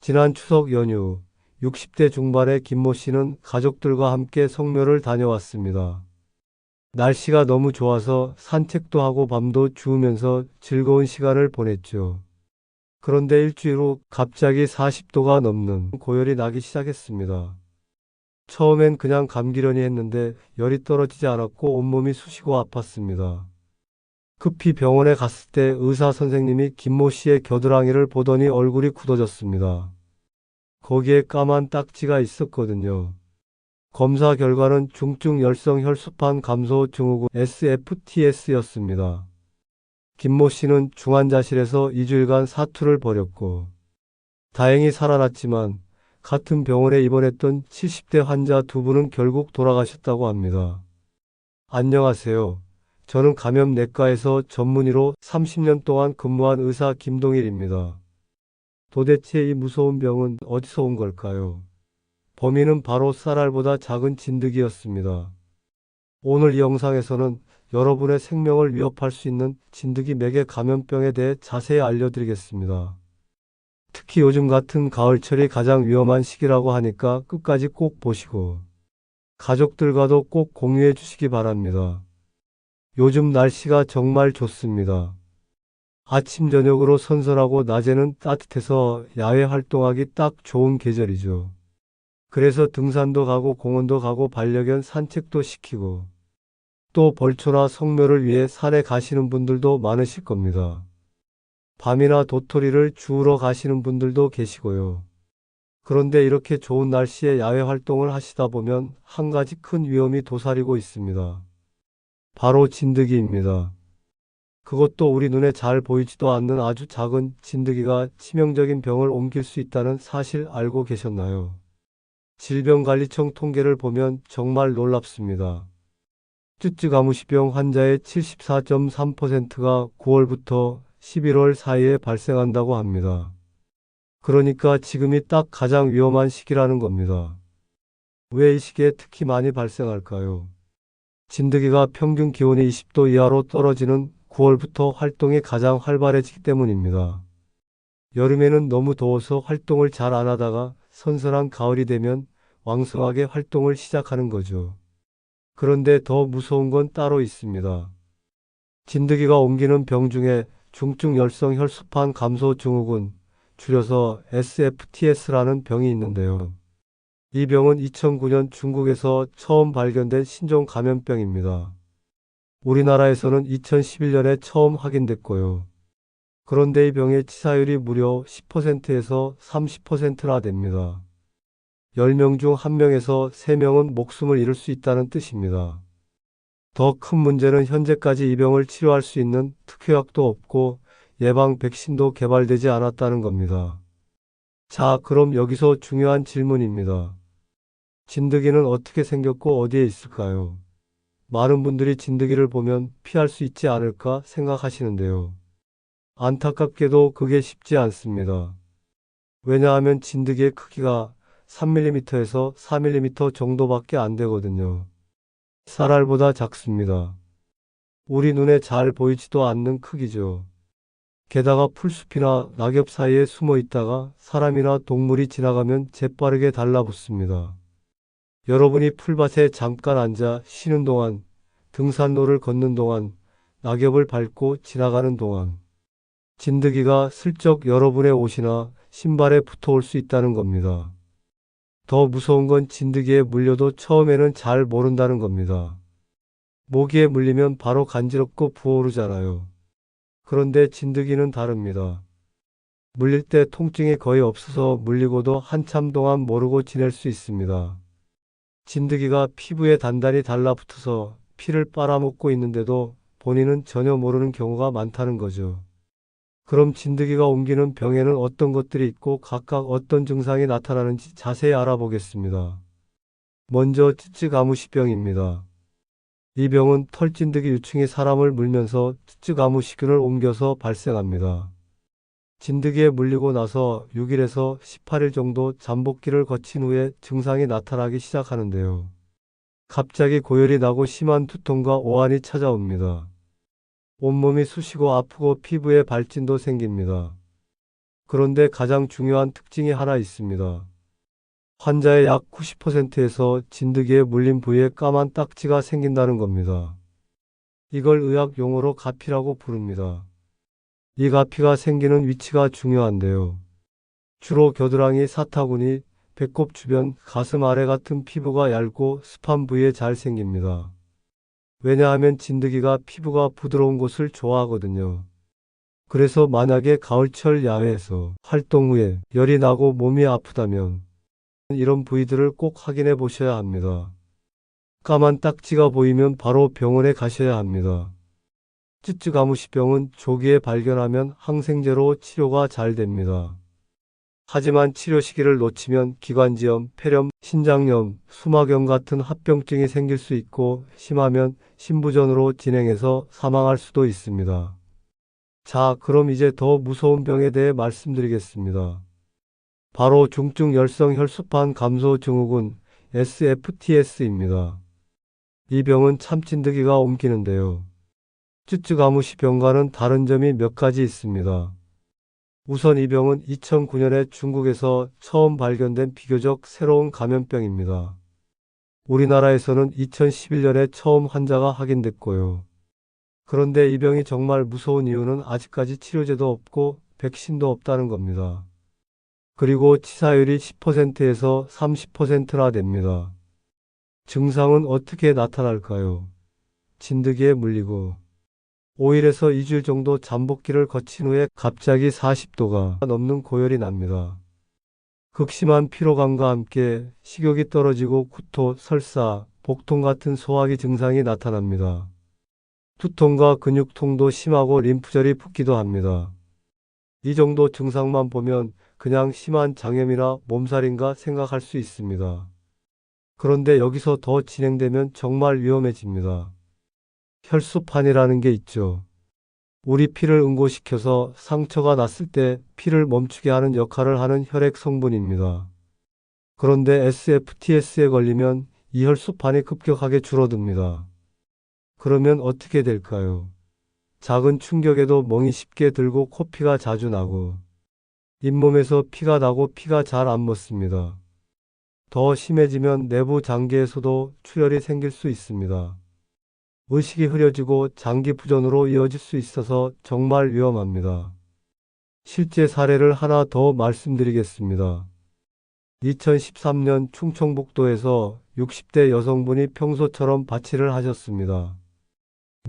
지난 추석 연휴 60대 중반의 김모 씨는 가족들과 함께 성묘를 다녀왔습니다. 날씨가 너무 좋아서 산책도 하고 밤도 주우면서 즐거운 시간을 보냈죠. 그런데 일주일 후 갑자기 40도가 넘는 고열이 나기 시작했습니다. 처음엔 그냥 감기려니 했는데 열이 떨어지지 않았고 온몸이 쑤시고 아팠습니다. 급히 병원에 갔을 때 의사 선생님이 김모 씨의 겨드랑이를 보더니 얼굴이 굳어졌습니다. 거기에 까만 딱지가 있었거든요. 검사 결과는 중증 열성 혈소판 감소 증후군 SFTS였습니다. 김모 씨는 중환자실에서 2주일간 사투를 벌였고 다행히 살아났지만 같은 병원에 입원했던 70대 환자 두 분은 결국 돌아가셨다고 합니다. 안녕하세요. 저는 감염내과에서 전문의로 30년 동안 근무한 의사 김동일입니다. 도대체 이 무서운 병은 어디서 온 걸까요? 범인은 바로 쌀알보다 작은 진드기였습니다. 오늘 이 영상에서는 여러분의 생명을 위협할 수 있는 진드기 매개 감염병에 대해 자세히 알려드리겠습니다. 특히 요즘 같은 가을철이 가장 위험한 시기라고 하니까 끝까지 꼭 보시고 가족들과도 꼭 공유해 주시기 바랍니다. 요즘 날씨가 정말 좋습니다. 아침 저녁으로 선선하고 낮에는 따뜻해서 야외 활동하기 딱 좋은 계절이죠. 그래서 등산도 가고 공원도 가고 반려견 산책도 시키고 또 벌초나 성묘를 위해 산에 가시는 분들도 많으실 겁니다. 밤이나 도토리를 주우러 가시는 분들도 계시고요. 그런데 이렇게 좋은 날씨에 야외 활동을 하시다 보면 한 가지 큰 위험이 도사리고 있습니다. 바로 진드기입니다. 그것도 우리 눈에 잘 보이지도 않는 아주 작은 진드기가 치명적인 병을 옮길 수 있다는 사실 알고 계셨나요? 질병관리청 통계를 보면 정말 놀랍습니다. 쯔쯔가무시병 환자의 74.3%가 9월부터 11월 사이에 발생한다고 합니다. 그러니까 지금이 딱 가장 위험한 시기라는 겁니다. 왜 이 시기에 특히 많이 발생할까요? 진드기가 평균 기온이 20도 이하로 떨어지는 9월부터 활동이 가장 활발해지기 때문입니다. 여름에는 너무 더워서 활동을 잘 안 하다가 선선한 가을이 되면 왕성하게 활동을 시작하는 거죠. 그런데 더 무서운 건 따로 있습니다. 진드기가 옮기는 병 중에 중증 열성 혈소판 감소 증후군, 줄여서 SFTS라는 병이 있는데요. 이 병은 2009년 중국에서 처음 발견된 신종 감염병입니다. 우리나라에서는 2011년에 처음 확인됐고요. 그런데 이 병의 치사율이 무려 10%에서 30%나 됩니다. 10명 중 1명에서 3명은 목숨을 잃을 수 있다는 뜻입니다. 더 큰 문제는 현재까지 이 병을 치료할 수 있는 특효약도 없고 예방 백신도 개발되지 않았다는 겁니다. 자, 그럼 여기서 중요한 질문입니다. 진드기는 어떻게 생겼고 어디에 있을까요? 많은 분들이 진드기를 보면 피할 수 있지 않을까 생각하시는데요. 안타깝게도 그게 쉽지 않습니다. 왜냐하면 진드기의 크기가 3mm에서 4mm 정도밖에 안 되거든요. 쌀알보다 작습니다. 우리 눈에 잘 보이지도 않는 크기죠. 게다가 풀숲이나 낙엽 사이에 숨어 있다가 사람이나 동물이 지나가면 재빠르게 달라붙습니다. 여러분이 풀밭에 잠깐 앉아 쉬는 동안, 등산로를 걷는 동안, 낙엽을 밟고 지나가는 동안, 진드기가 슬쩍 여러분의 옷이나 신발에 붙어올 수 있다는 겁니다. 더 무서운 건 진드기에 물려도 처음에는 잘 모른다는 겁니다. 모기에 물리면 바로 간지럽고 부어오르잖아요. 그런데 진드기는 다릅니다. 물릴 때 통증이 거의 없어서 물리고도 한참 동안 모르고 지낼 수 있습니다. 진드기가 피부에 단단히 달라붙어서 피를 빨아먹고 있는데도 본인은 전혀 모르는 경우가 많다는 거죠. 그럼 진드기가 옮기는 병에는 어떤 것들이 있고 각각 어떤 증상이 나타나는지 자세히 알아보겠습니다. 먼저 쯔쯔가무시병입니다. 이 병은 털진드기 유충이 사람을 물면서 쯔쯔가무시균을 옮겨서 발생합니다. 진드기에 물리고 나서 6일에서 18일 정도 잠복기를 거친 후에 증상이 나타나기 시작하는데요. 갑자기 고열이 나고 심한 두통과 오한이 찾아옵니다. 온몸이 쑤시고 아프고 피부에 발진도 생깁니다. 그런데 가장 중요한 특징이 하나 있습니다. 환자의 약 90%에서 진드기에 물린 부위에 까만 딱지가 생긴다는 겁니다. 이걸 의학 용어로 가피라고 부릅니다. 이 가피가 생기는 위치가 중요한데요. 주로 겨드랑이, 사타구니, 배꼽 주변, 가슴 아래 같은 피부가 얇고 습한 부위에 잘 생깁니다. 왜냐하면 진드기가 피부가 부드러운 곳을 좋아하거든요. 그래서 만약에 가을철 야외에서 활동 후에 열이 나고 몸이 아프다면 이런 부위들을 꼭 확인해 보셔야 합니다. 까만 딱지가 보이면 바로 병원에 가셔야 합니다. 쯔쯔가무시병은 조기에 발견하면 항생제로 치료가 잘 됩니다. 하지만 치료 시기를 놓치면 기관지염, 폐렴, 신장염, 수막염 같은 합병증이 생길 수 있고 심하면 신부전으로 진행해서 사망할 수도 있습니다. 자, 그럼 이제 더 무서운 병에 대해 말씀드리겠습니다. 바로 중증 열성 혈소판 감소 증후군 SFTS입니다. 이 병은 참진드기가 옮기는데요. 쯔쯔가무시 병과는 다른 점이 몇 가지 있습니다. 우선 이 병은 2009년에 중국에서 처음 발견된 비교적 새로운 감염병입니다. 우리나라에서는 2011년에 처음 환자가 확인됐고요. 그런데 이 병이 정말 무서운 이유는 아직까지 치료제도 없고 백신도 없다는 겁니다. 그리고 치사율이 10%에서 30%나 됩니다. 증상은 어떻게 나타날까요? 진드기에 물리고 5일에서 2주일 정도 잠복기를 거친 후에 갑자기 40도가 넘는 고열이 납니다. 극심한 피로감과 함께 식욕이 떨어지고 구토, 설사, 복통 같은 소화기 증상이 나타납니다. 두통과 근육통도 심하고 림프절이 붓기도 합니다. 이 정도 증상만 보면 그냥 심한 장염이나 몸살인가 생각할 수 있습니다. 그런데 여기서 더 진행되면 정말 위험해집니다. 혈소판이라는 게 있죠. 우리 피를 응고시켜서 상처가 났을 때 피를 멈추게 하는 역할을 하는 혈액 성분입니다. 그런데 SFTS에 걸리면 이 혈소판이 급격하게 줄어듭니다. 그러면 어떻게 될까요? 작은 충격에도 멍이 쉽게 들고 코피가 자주 나고 잇몸에서 피가 나고 피가 잘 안 멎습니다. 더 심해지면 내부 장기에서도 출혈이 생길 수 있습니다. 의식이 흐려지고 장기 부전으로 이어질 수 있어서 정말 위험합니다. 실제 사례를 하나 더 말씀드리겠습니다. 2013년 충청북도에서 60대 여성분이 평소처럼 바치를 하셨습니다.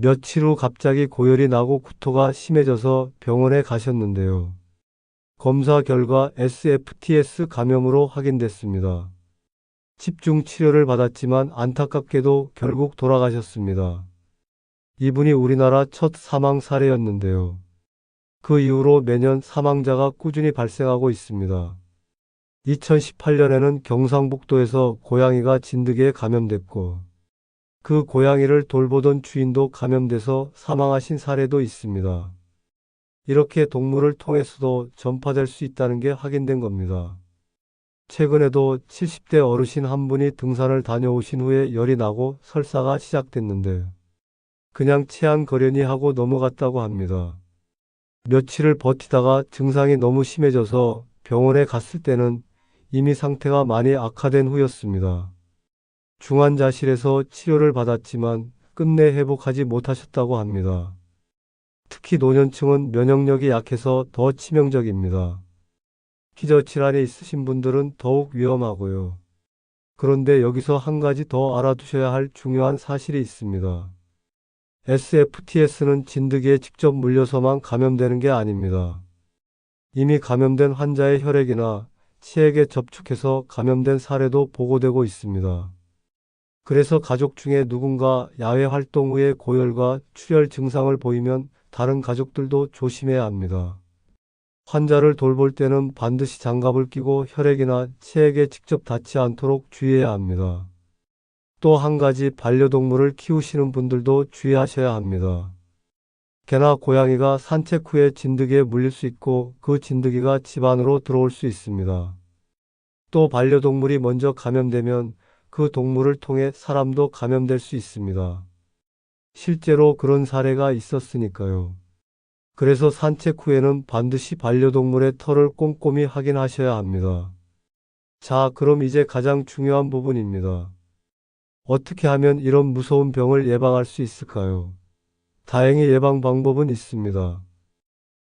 며칠 후 갑자기 고열이 나고 구토가 심해져서 병원에 가셨는데요. 검사 결과 SFTS 감염으로 확인됐습니다. 집중 치료를 받았지만 안타깝게도 결국 돌아가셨습니다. 이분이 우리나라 첫 사망 사례였는데요. 그 이후로 매년 사망자가 꾸준히 발생하고 있습니다. 2018년에는 경상북도에서 고양이가 진드기에 감염됐고 그 고양이를 돌보던 주인도 감염돼서 사망하신 사례도 있습니다. 이렇게 동물을 통해서도 전파될 수 있다는 게 확인된 겁니다. 최근에도 70대 어르신 한 분이 등산을 다녀오신 후에 열이 나고 설사가 시작됐는데 그냥 체한 거려니 하고 넘어갔다고 합니다. 며칠을 버티다가 증상이 너무 심해져서 병원에 갔을 때는 이미 상태가 많이 악화된 후였습니다. 중환자실에서 치료를 받았지만 끝내 회복하지 못하셨다고 합니다. 특히 노년층은 면역력이 약해서 더 치명적입니다. 기저질환이 있으신 분들은 더욱 위험하고요. 그런데 여기서 한 가지 더 알아두셔야 할 중요한 사실이 있습니다. SFTS는 진드기에 직접 물려서만 감염되는 게 아닙니다. 이미 감염된 환자의 혈액이나 치액에 접촉해서 감염된 사례도 보고되고 있습니다. 그래서 가족 중에 누군가 야외 활동 후에 고열과 출혈 증상을 보이면 다른 가족들도 조심해야 합니다. 환자를 돌볼 때는 반드시 장갑을 끼고 혈액이나 체액에 직접 닿지 않도록 주의해야 합니다. 또 한 가지 반려동물을 키우시는 분들도 주의하셔야 합니다. 개나 고양이가 산책 후에 진드기에 물릴 수 있고 그 진드기가 집 안으로 들어올 수 있습니다. 또 반려동물이 먼저 감염되면 그 동물을 통해 사람도 감염될 수 있습니다. 실제로 그런 사례가 있었으니까요. 그래서 산책 후에는 반드시 반려동물의 털을 꼼꼼히 확인하셔야 합니다. 자, 그럼 이제 가장 중요한 부분입니다. 어떻게 하면 이런 무서운 병을 예방할 수 있을까요? 다행히 예방 방법은 있습니다.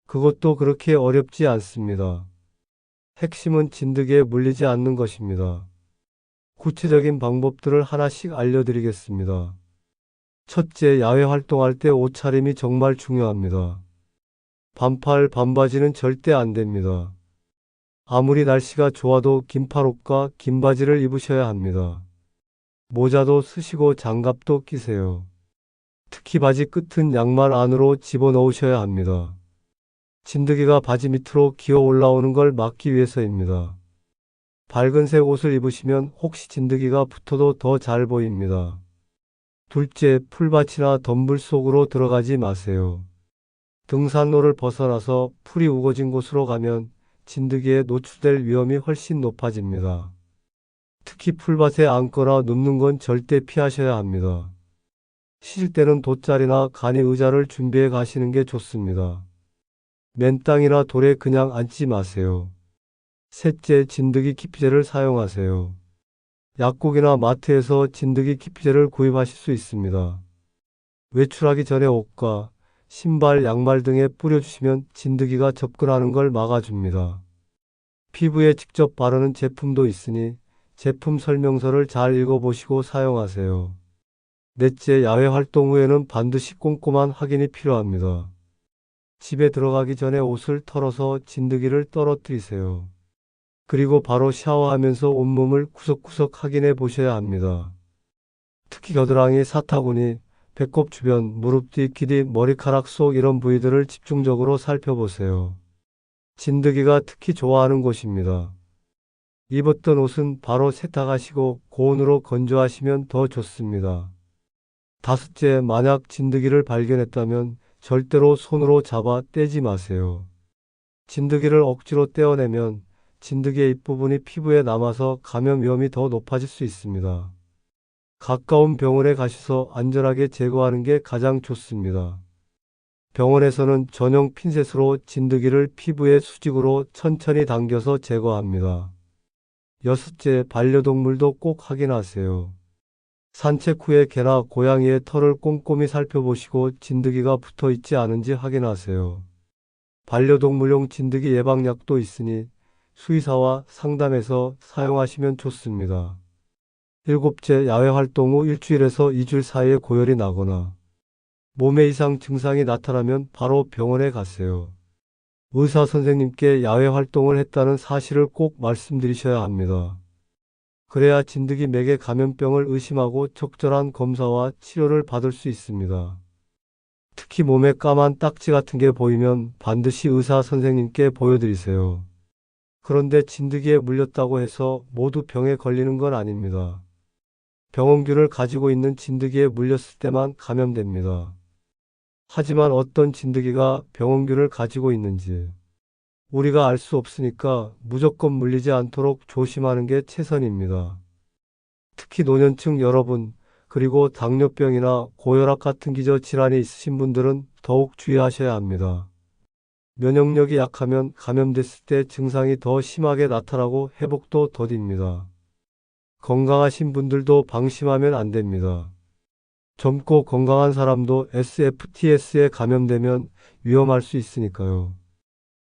그것도 그렇게 어렵지 않습니다. 핵심은 진드기에 물리지 않는 것입니다. 구체적인 방법들을 하나씩 알려드리겠습니다. 첫째, 야외 활동할 때 옷차림이 정말 중요합니다. 반팔, 반바지는 절대 안 됩니다. 아무리 날씨가 좋아도 긴팔옷과 긴 바지를 입으셔야 합니다. 모자도 쓰시고 장갑도 끼세요. 특히 바지 끝은 양말 안으로 집어넣으셔야 합니다. 진드기가 바지 밑으로 기어 올라오는 걸 막기 위해서입니다. 밝은색 옷을 입으시면 혹시 진드기가 붙어도 더 잘 보입니다. 둘째, 풀밭이나 덤불 속으로 들어가지 마세요. 등산로를 벗어나서 풀이 우거진 곳으로 가면 진드기에 노출될 위험이 훨씬 높아집니다. 특히 풀밭에 앉거나 눕는 건 절대 피하셔야 합니다. 쉬실 때는 돗자리나 간이 의자를 준비해 가시는 게 좋습니다. 맨 땅이나 돌에 그냥 앉지 마세요. 셋째, 진드기 기피제를 사용하세요. 약국이나 마트에서 진드기 기피제를 구입하실 수 있습니다. 외출하기 전에 옷과 신발, 양말 등에 뿌려주시면 진드기가 접근하는 걸 막아줍니다. 피부에 직접 바르는 제품도 있으니 제품 설명서를 잘 읽어보시고 사용하세요. 넷째, 야외 활동 후에는 반드시 꼼꼼한 확인이 필요합니다. 집에 들어가기 전에 옷을 털어서 진드기를 떨어뜨리세요. 그리고 바로 샤워하면서 온몸을 구석구석 확인해 보셔야 합니다. 특히 겨드랑이, 사타구니, 배꼽 주변, 무릎 뒤, 귀, 머리카락 속 이런 부위들을 집중적으로 살펴보세요. 진드기가 특히 좋아하는 곳입니다. 입었던 옷은 바로 세탁하시고 고온으로 건조하시면 더 좋습니다. 다섯째, 만약 진드기를 발견했다면 절대로 손으로 잡아 떼지 마세요. 진드기를 억지로 떼어내면 진드기의 잇부분이 피부에 남아서 감염 위험이 더 높아질 수 있습니다. 가까운 병원에 가셔서 안전하게 제거하는 게 가장 좋습니다. 병원에서는 전용 핀셋으로 진드기를 피부의 수직으로 천천히 당겨서 제거합니다. 여섯째, 반려동물도 꼭 확인하세요. 산책 후에 개나 고양이의 털을 꼼꼼히 살펴보시고 진드기가 붙어 있지 않은지 확인하세요. 반려동물용 진드기 예방약도 있으니 수의사와 상담해서 사용하시면 좋습니다. 일곱째, 야외 활동 후 일주일에서 2주일 사이에 고열이 나거나 몸에 이상 증상이 나타나면 바로 병원에 가세요. 의사 선생님께 야외 활동을 했다는 사실을 꼭 말씀드리셔야 합니다. 그래야 진드기 맥의 감염병을 의심하고 적절한 검사와 치료를 받을 수 있습니다. 특히 몸에 까만 딱지 같은 게 보이면 반드시 의사 선생님께 보여드리세요. 그런데 진드기에 물렸다고 해서 모두 병에 걸리는 건 아닙니다. 병원균을 가지고 있는 진드기에 물렸을 때만 감염됩니다. 하지만 어떤 진드기가 병원균을 가지고 있는지 우리가 알 수 없으니까 무조건 물리지 않도록 조심하는 게 최선입니다. 특히 노년층 여러분, 그리고 당뇨병이나 고혈압 같은 기저 질환이 있으신 분들은 더욱 주의하셔야 합니다. 면역력이 약하면 감염됐을 때 증상이 더 심하게 나타나고 회복도 더딥니다. 건강하신 분들도 방심하면 안 됩니다. 젊고 건강한 사람도 SFTS에 감염되면 위험할 수 있으니까요.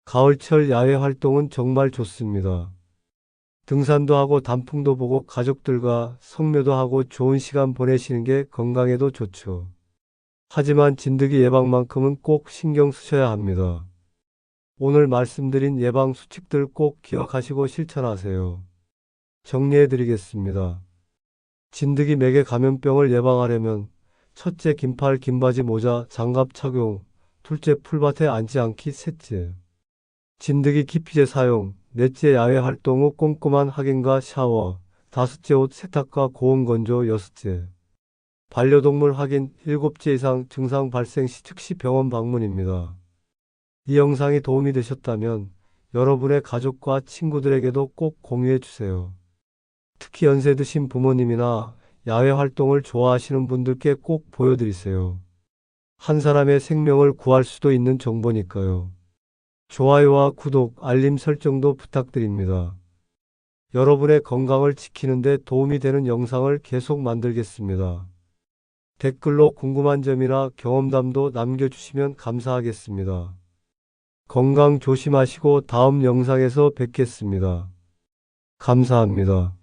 가을철 야외 활동은 정말 좋습니다. 등산도 하고 단풍도 보고 가족들과 성묘도 하고 좋은 시간 보내시는 게 건강에도 좋죠. 하지만 진드기 예방만큼은 꼭 신경 쓰셔야 합니다. 오늘 말씀드린 예방 수칙들 꼭 기억하시고 실천하세요. 정리해 드리겠습니다. 진드기 맥의 감염병을 예방하려면 첫째, 긴팔, 긴바지, 모자, 장갑 착용. 둘째, 풀밭에 앉지 않기. 셋째, 진드기 기피제 사용. 넷째, 야외 활동 후 꼼꼼한 확인과 샤워. 다섯째, 옷 세탁과 고온 건조. 여섯째, 반려동물 확인. 일곱째 이상 증상 발생 시 즉시 병원 방문입니다. 이 영상이 도움이 되셨다면 여러분의 가족과 친구들에게도 꼭 공유해 주세요. 특히 연세 드신 부모님이나 야외 활동을 좋아하시는 분들께 꼭 보여드리세요. 한 사람의 생명을 구할 수도 있는 정보니까요. 좋아요와 구독, 알림 설정도 부탁드립니다. 여러분의 건강을 지키는 데 도움이 되는 영상을 계속 만들겠습니다. 댓글로 궁금한 점이나 경험담도 남겨주시면 감사하겠습니다. 건강 조심하시고 다음 영상에서 뵙겠습니다. 감사합니다.